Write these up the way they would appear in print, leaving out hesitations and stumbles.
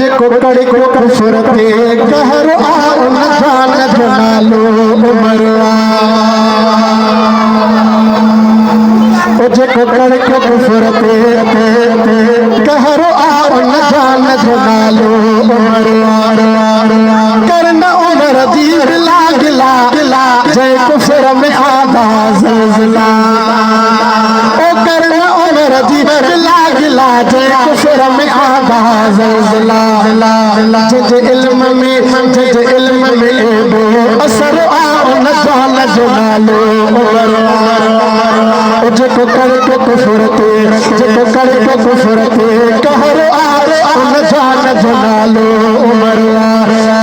जेको करे को कुफर ते कहर आ उन जान जो नालो उमर जेको करे को कुफर ते कहर आ उन जान जो नालो उमर करना उमर दी गिला गिला जय कुफर में आधा ज़लज़ला ओ करना उमर दी गिला गिला जय कुफर में आधा ज़लज़ला जज इल्म में बो असर आ उन जान जो नालो उमर जेको करे को कुफर ते कहर आ उन जान जो नालो उमर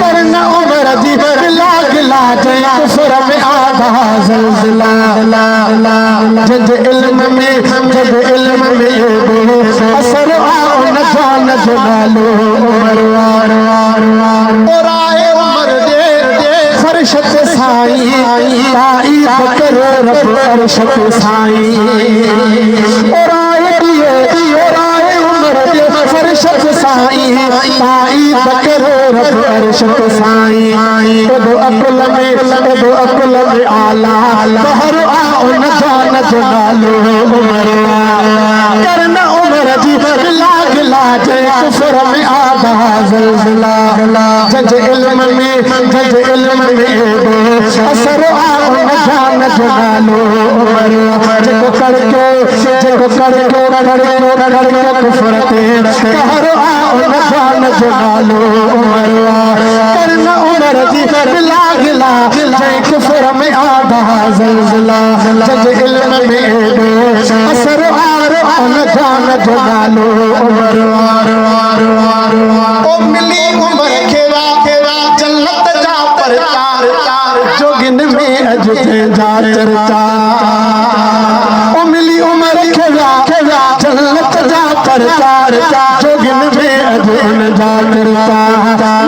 करना उमर दी गिला गिला जय कुफर में आधा ज़लज़ला जज इल्म में बो असर आ उन जान जो नालो उमर और आए उमर दे फर्श ते साईं ताईब करे रब अर्श ते साईं और आए उमर दे फर्श ते साईं ताईब करे रब अर्श ते साईं एदो अकुल में आला बहर आ उन जान जो नालो उमर करना उमर जी गिला गिला जय कुफर में आधा ज़लज़ला जज इल्म में बो असर आ उन जान जो नालो उमर जेको करके कुफर ते कहर आ उन जान जो नालो उमर करना उमर जी गिला गिला जय कुफर में आधा ज़लज़ला जज इल्म में बो असर आ उन जान जो नालो उमर ओ मिली उमर खेवा जन्नत जा परचार जोगिन में अज जा चर्चा ओ मिली उमर खेवा जन्नत जा परचार जोगिन में अज जा चर्चा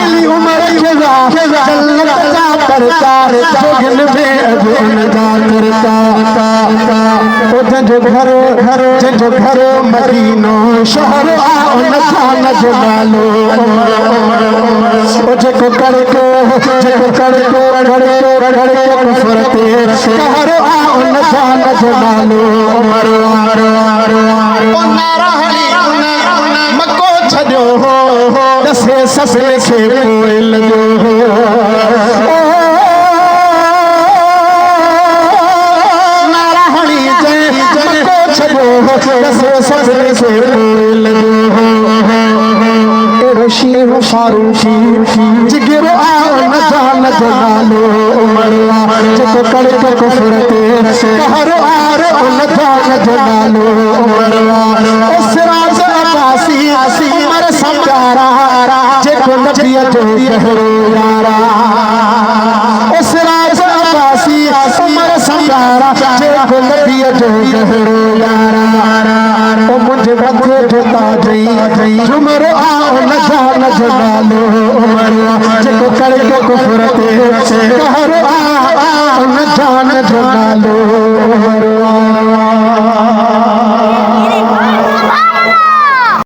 मिली उमर खेवा जन्नत जा परचार जोगिन में अज जा चर्चा जंहिंजो घर मदीनो शहर आ उन जान जो नालो जेको करे को कुफर ते कहर आ उन जान जो नालो ओ नाराहणी मको छॾियो दसे ससुर खे पोइ लॻो फारूकी जिगरो आ उन जान जो नालो उमर जेको करे को कुफर ते कहर आ उन जान जो नालो उमर सिराज अब्बासी उमर संगारा जेको नबीअ जो कहरो यारा सिराज अब्बासी उमर संगारा जेको नबीअ जो कहरो यारा ओ मुंहिंजे मथे जो ताजई झुमरो आ उन जान जो नालो उमर जेको करे को कुफर ते कहर आ उन जान जो नालो